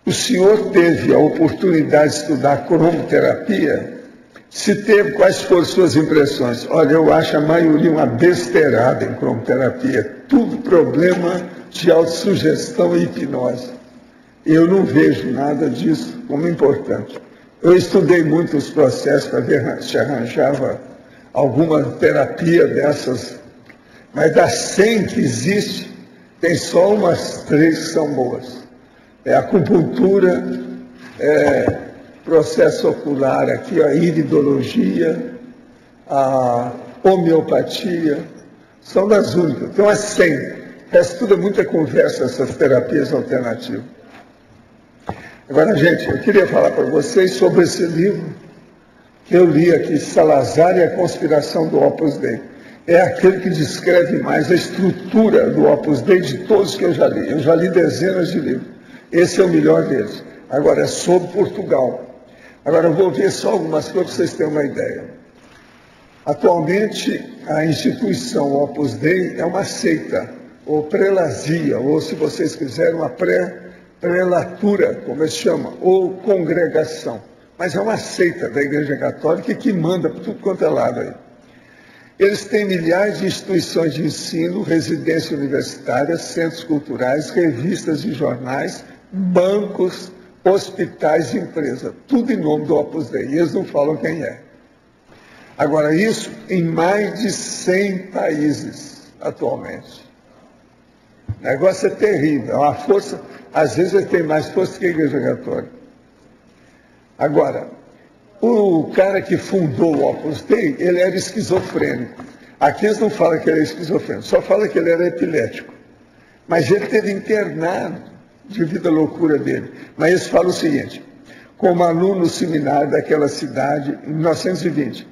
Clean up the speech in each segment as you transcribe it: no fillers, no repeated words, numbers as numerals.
O senhor teve a oportunidade de estudar cromoterapia? Se teve, quais foram suas impressões? Olha, eu acho a maioria uma besteirada em cromoterapia. Tudo problema de autossugestão e hipnose. Eu não vejo nada disso como importante. Eu estudei muito os processos para ver se arranjava alguma terapia dessas, mas das 100 que existe, tem só umas 3 que são boas. É a acupuntura, processo ocular aqui, a iridologia, a homeopatia, são das únicas. Então, as 100. Resta tudo muita conversa, essas terapias alternativas. Agora, gente, eu queria falar para vocês sobre esse livro que eu li aqui, Salazar e a Conspiração do Opus Dei. É aquele que descreve mais a estrutura do Opus Dei de todos que eu já li. Eu já li dezenas de livros. Esse é o melhor deles. Agora, é sobre Portugal. Agora, eu vou ver só algumas coisas para vocês terem uma ideia. Atualmente, a instituição Opus Dei é uma seita, ou prelazia, ou, se vocês quiserem, uma prelatura, como eles chamam, ou congregação. Mas é uma seita da Igreja Católica que manda por tudo quanto é lado aí. Eles têm milhares de instituições de ensino, residências universitárias, centros culturais, revistas e jornais, bancos, hospitais e empresas. Tudo em nome do Opus Dei. E eles não falam quem é. Agora, isso em mais de 100 países atualmente. O negócio é terrível. É uma força, às vezes ele tem mais força que a Igreja Católica. Agora, o cara que fundou o Opus Dei, ele era esquizofrênico. Aqui eles não falam que ele era esquizofrênico, só falam que ele era epilético. Mas ele teve internado devido à loucura dele. Mas eles falam o seguinte: como aluno no seminário daquela cidade, em 1920,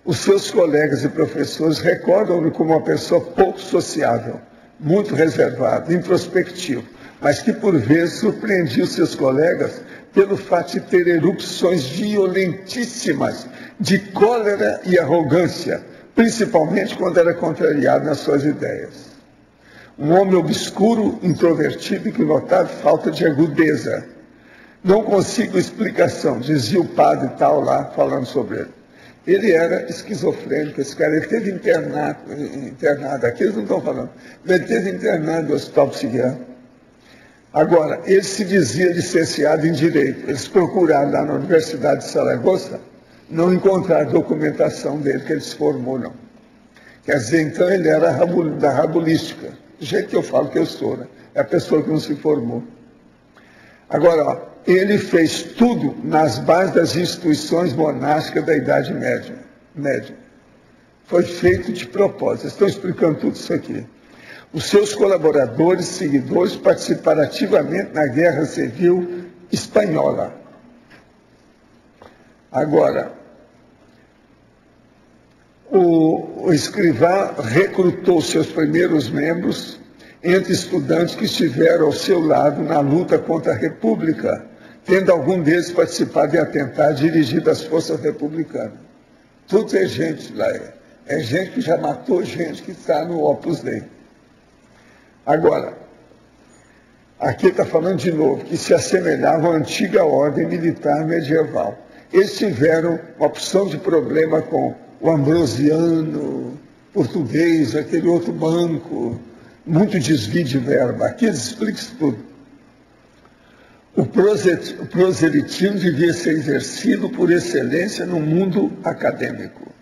os seus colegas e professores recordam-no como uma pessoa pouco sociável, muito reservado, introspectivo, mas que por vezes surpreendia os seus colegas pelo fato de ter erupções violentíssimas de cólera e arrogância, principalmente quando era contrariado nas suas ideias. Um homem obscuro, introvertido e que notava falta de agudeza. Não consigo explicação, dizia o padre tal lá, falando sobre ele. Ele era esquizofrênico, esse cara, ele teve internado, aqui eles não estão falando, mas ele teve internado no hospital psiquiátrico. Agora, ele se dizia licenciado em Direito. Eles procuraram lá na Universidade de Saragossa, não encontraram documentação dele, que ele se formou, não. Quer dizer, então, ele era da rabulística. Do jeito que eu falo que eu sou, né? É a pessoa que não se formou. Agora, ó, ele fez tudo nas bases das instituições monásticas da Idade Média. Foi feito de propósito. Estão explicando tudo isso aqui. Os seus colaboradores, seguidores, participaram ativamente na Guerra Civil Espanhola. Agora, o Escrivá recrutou seus primeiros membros entre estudantes que estiveram ao seu lado na luta contra a República, tendo algum deles participado de atentados dirigidos às forças republicanas. Tudo é gente lá, é gente que já matou gente que está no Opus Dei. Agora, aqui está falando de novo que se assemelhava à antiga ordem militar medieval. Eles tiveram uma opção de problema com o ambrosiano, português, aquele outro banco, muito desvio de verba. Aqui eles explicam isso tudo. O proselitismo devia ser exercido por excelência no mundo acadêmico.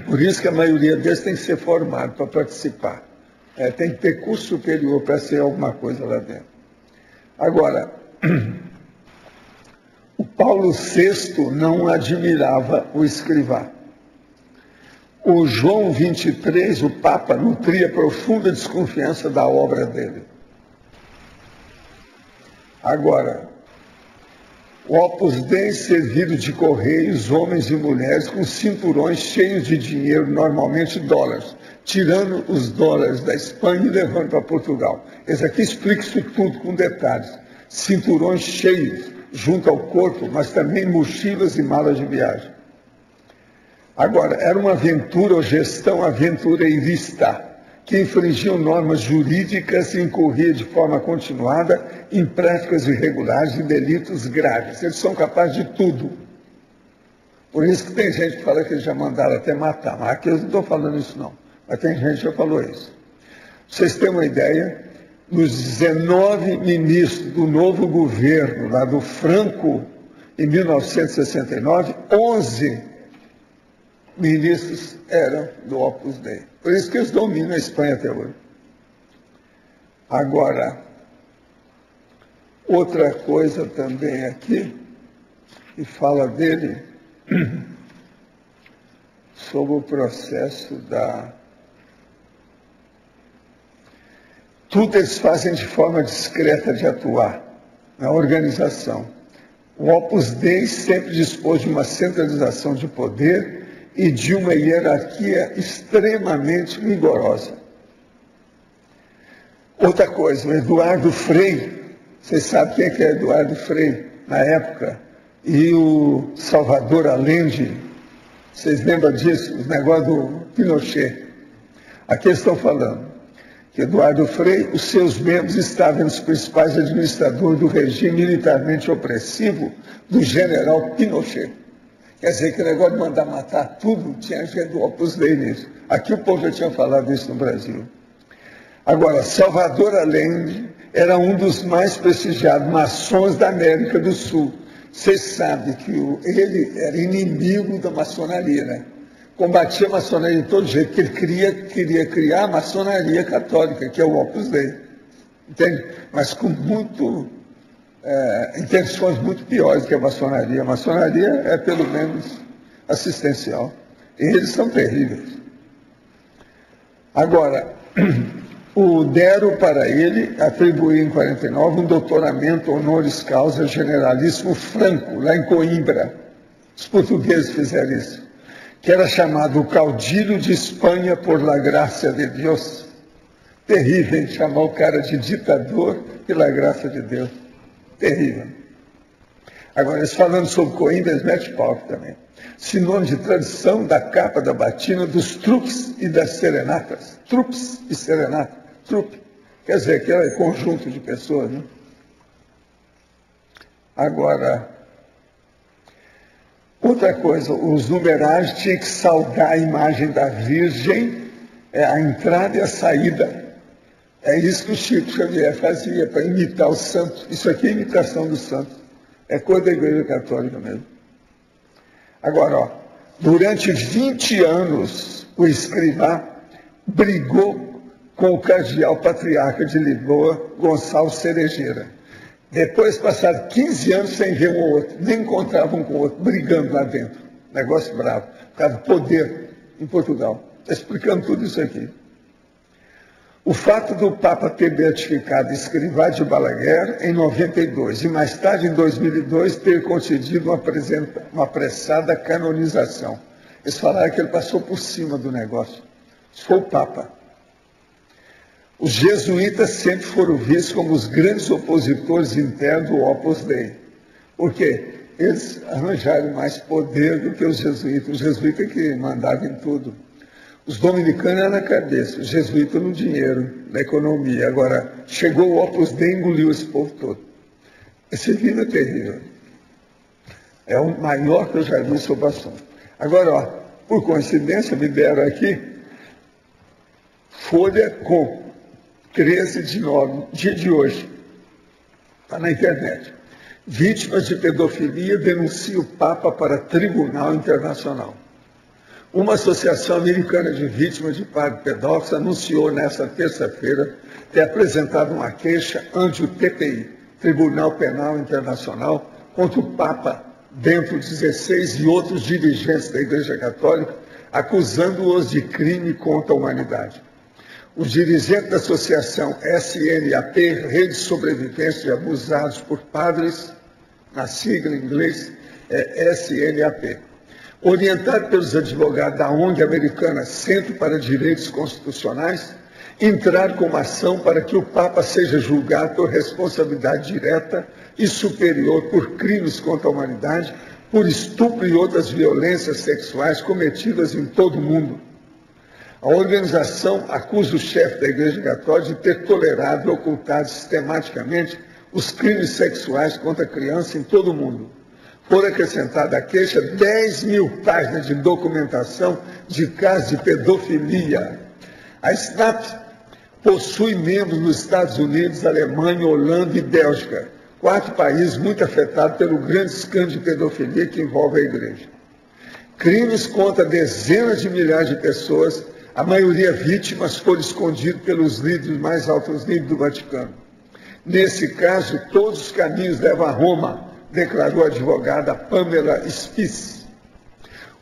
Por isso que a maioria deles tem que ser formado para participar. Tem que ter curso superior para ser alguma coisa lá dentro. Agora, o Paulo VI não admirava o Escrivá. O João XXIII, o Papa, nutria profunda desconfiança da obra dele. Agora, o Opus Dei servido de correios, homens e mulheres com cinturões cheios de dinheiro, normalmente dólares, tirando os dólares da Espanha e levando para Portugal. Esse aqui explica isso tudo com detalhes. Cinturões cheios junto ao corpo, mas também mochilas e malas de viagem. Agora, era uma aventura ou gestão aventureirista, que infringiam normas jurídicas e incorria de forma continuada em práticas irregulares e delitos graves. Eles são capazes de tudo. Por isso que tem gente que fala que eles já mandaram até matar. Mas aqui eu não estou falando isso, não. Mas tem gente que já falou isso. Pra vocês terem uma ideia, nos 19 ministros do novo governo, lá do Franco, em 1969, 11 ministros eram do Opus Dei. Por isso que eles dominam a Espanha até hoje. Agora, outra coisa também aqui, que fala dele, sobre o processo da... Tudo eles fazem de forma discreta de atuar na organização. O Opus Dei sempre dispôs de uma centralização de poder e de uma hierarquia extremamente rigorosa. Outra coisa, o Eduardo Frei, vocês sabem quem é que é Eduardo Frei na época, e o Salvador Allende, vocês lembram disso? Os negócios do Pinochet. Aqui eles estão falando que Eduardo Frei, os seus membros estavam entre os principais administradores do regime militarmente opressivo do general Pinochet. Quer dizer, que o negócio de mandar matar tudo tinha gente do Opus Dei nisso. Aqui o povo já tinha falado isso no Brasil. Agora, Salvador Allende era um dos mais prestigiados maçons da América do Sul. Vocês sabem que ele era inimigo da maçonaria, né? Combatia a maçonaria de todo jeito, porque ele queria criar a maçonaria católica, que é o Opus Dei. Entende? Mas com intenções muito piores que a maçonaria. A maçonaria é, pelo menos, assistencial. E eles são terríveis. Agora, deram para ele, atribuir em 49, um doutoramento honoris causa generalíssimo Franco, lá em Coimbra. Os portugueses fizeram isso. Que era chamado o caudilho de Espanha por la gracia de Deus. Terrível, hein? Chamar o cara de ditador pela graça de Deus. Terrível. Agora, eles falando sobre Coimbra, eles metem pau também. Sinônimo de tradição da capa da batina dos trupes e das serenatas. Trupes e serenata. Trupe. Quer dizer, aquele conjunto de pessoas, né? Agora, outra coisa, os numerários tinham que saudar a imagem da Virgem, a entrada e a saída. É isso que o Chico Xavier fazia, para imitar o santo. Isso aqui é imitação do santo. É coisa da Igreja Católica mesmo. Agora, ó, durante 20 anos, o escrivá brigou com o cardeal patriarca de Lisboa, Gonçalo Cerejeira. Depois passaram 15 anos sem ver um ou outro, nem encontravam um com o outro, brigando lá dentro. Negócio bravo, por causa do poder em Portugal. Está explicando tudo isso aqui. O fato do Papa ter beatificado Escrivá de Balaguer em 92 e mais tarde, em 2002, ter concedido uma apressada canonização. Eles falaram que ele passou por cima do negócio. Isso foi o Papa. Os jesuítas sempre foram vistos como os grandes opositores internos do Opus Dei. Por quê? Eles arranjaram mais poder do que os jesuítas. Os jesuítas que mandavam em tudo. Os dominicanos eram na cabeça, os jesuítas no dinheiro, na economia. Agora, chegou o Opus Dei e engoliu esse povo todo. Esse livro é terrível. É o maior que eu já vi sobre o assunto. Agora, ó, por coincidência, me deram aqui Folha com 13 de nove, dia de hoje. Está na internet. Vítimas de pedofilia denunciam o Papa para Tribunal Internacional. Uma associação americana de vítimas de padres pedófilos anunciou nesta terça-feira ter apresentado uma queixa ante o TPI, Tribunal Penal Internacional, contra o Papa, Bento XVI e outros dirigentes da Igreja Católica, acusando-os de crime contra a humanidade. Os dirigentes da associação SNAP, Rede de Sobrevivência de Abusados por Padres, na sigla em inglês é SNAP, orientado pelos advogados da ONG americana Centro para Direitos Constitucionais, entraram com uma ação para que o Papa seja julgado por responsabilidade direta e superior por crimes contra a humanidade, por estupro e outras violências sexuais cometidas em todo o mundo. A organização acusa o chefe da Igreja Católica de ter tolerado e ocultado sistematicamente os crimes sexuais contra a criança em todo o mundo. Foram acrescentadas à queixa 10.000 páginas de documentação de casos de pedofilia. A SNAP possui membros nos Estados Unidos, Alemanha, Holanda e Bélgica, 4 países muito afetados pelo grande escândalo de pedofilia que envolve a Igreja. Crimes contra dezenas de milhares de pessoas, a maioria vítimas, foram escondidos pelos líderes mais altos níveis do Vaticano. Nesse caso, todos os caminhos levam a Roma, declarou a advogada Pamela Spies.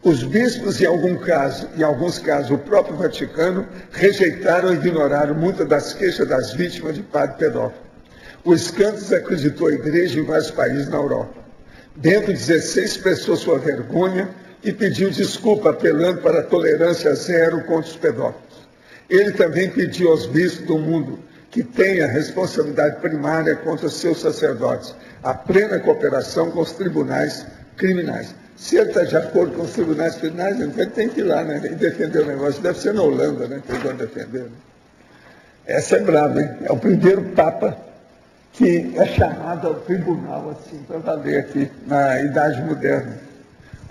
Os bispos, em alguns casos, o próprio Vaticano, rejeitaram e ignoraram muitas das queixas das vítimas de padre pedófilo. O escândalo desacreditou a Igreja em vários países na Europa. Bento XVI expressou sua vergonha e pediu desculpa, apelando para a tolerância zero contra os pedófilos. Ele também pediu aos bispos do mundo que tenham responsabilidade primária contra seus sacerdotes, a plena cooperação com os tribunais criminais. Se ele está de acordo com os tribunais criminais, então ele tem que ir lá, né, e defender o negócio. Deve ser na Holanda, né, que eles vão defender. Né? Essa é brava, hein? É o primeiro Papa que é chamado ao tribunal, assim, para valer aqui, na Idade Moderna.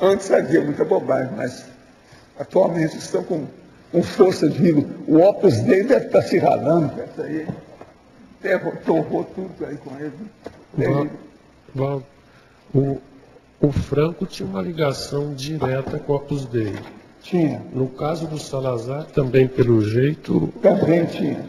Antes havia muita bobagem, mas atualmente estão com força de vida. O Opus Dei deve estar se ralando, cara, isso aí. Torrou tudo aí com ele. O Franco tinha uma ligação direta com o Opus Dei. Tinha. No caso do Salazar, também pelo jeito... Também tinha.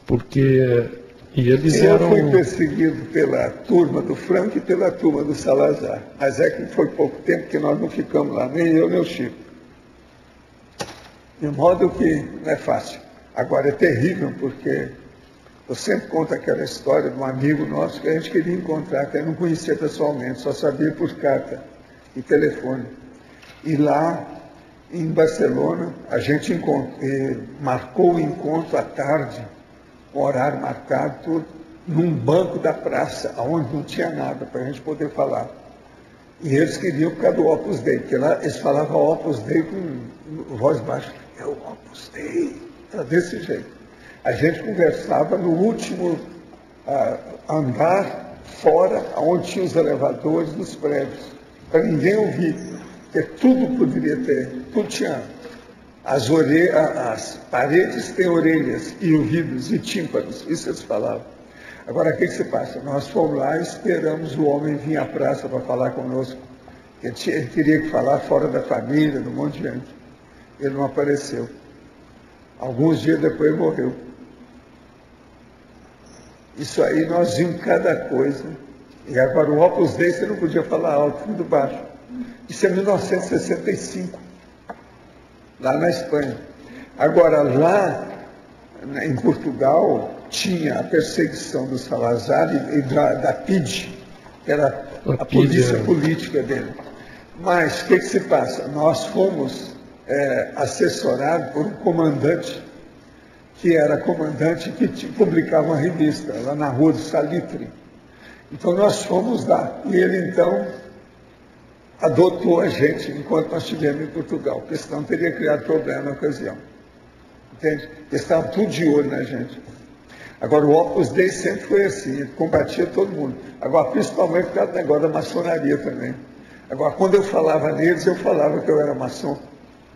Porque... E eles Eu eram... fui perseguido pela turma do Franco e pela turma do Salazar. Mas é que foi pouco tempo que nós não ficamos lá, nem eu, nem o Chico. De modo que não é fácil. Agora é terrível, porque eu sempre conto aquela história de um amigo nosso que a gente queria encontrar, que eu não conhecia pessoalmente, só sabia por carta e telefone. E lá, em Barcelona, a gente marcou o encontro à tarde, um horário marcado, tudo, num banco da praça, onde não tinha nada para a gente poder falar. E eles queriam por causa do Opus Dei, porque lá eles falavam Opus Dei com voz baixa. É o Opus Dei, era desse jeito. A gente conversava no último andar, fora, onde tinha os elevadores dos prédios, para ninguém ouvir, porque tudo poderia ter, tudo tinha. As paredes têm orelhas e ouvidos e tímpanos, isso eles falavam. Agora, o que se passa? Nós fomos lá e esperamos o homem vir à praça para falar conosco. Ele queria que falar fora da família, de um monte de gente. Ele não apareceu. Alguns dias depois morreu. Isso aí nós vimos cada coisa. E agora o Opus Dei você não podia falar alto, tudo baixo. Isso é 1965. Lá na Espanha. Agora, lá em Portugal, tinha a perseguição do Salazar e da PIDE, que era a polícia política dele. Mas, o que se passa? Nós fomos assessorados por um comandante, que era comandante que publicava uma revista, lá na Rua do Salitre. Então, nós fomos lá. E ele, então, adotou a gente enquanto nós estivemos em Portugal, porque senão teria criado problema na ocasião. Entende? Eles estavam tudo de olho na gente. Agora, o Opus Dei sempre foi assim, ele combatia todo mundo. Agora, principalmente por causa do negócio da maçonaria também. Agora, quando eu falava neles, eu falava que eu era maçom.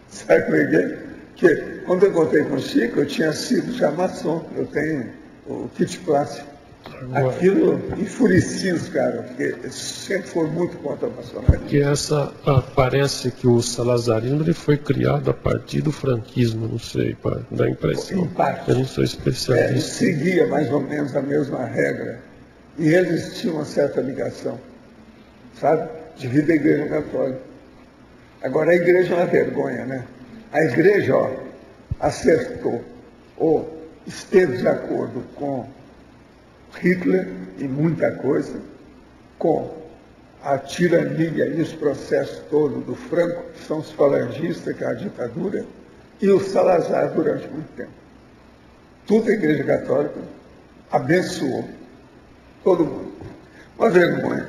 Sabe como é que é? Porque quando eu encontrei com o Chico, eu tinha sido já maçom. Eu tenho o kit classe. Aquilo enfurecia os caras, porque eles sempre foram muito contra a maçonaria. Porque parece que o salazarismo ele foi criado a partir do franquismo, não sei, dá a impressão. Em parte. Eu não sou especialista. Seguia mais ou menos a mesma regra. E eles tinham uma certa ligação, sabe? Devido à Igreja Católica. Agora, a Igreja é uma vergonha, né? A Igreja, acertou, ou esteve de acordo com Hitler e muita coisa, com a tirania e os processos todos do Franco, que são os falangistas, que é a ditadura, e o Salazar durante muito tempo. Tudo a Igreja Católica abençoou todo mundo. Uma vergonha.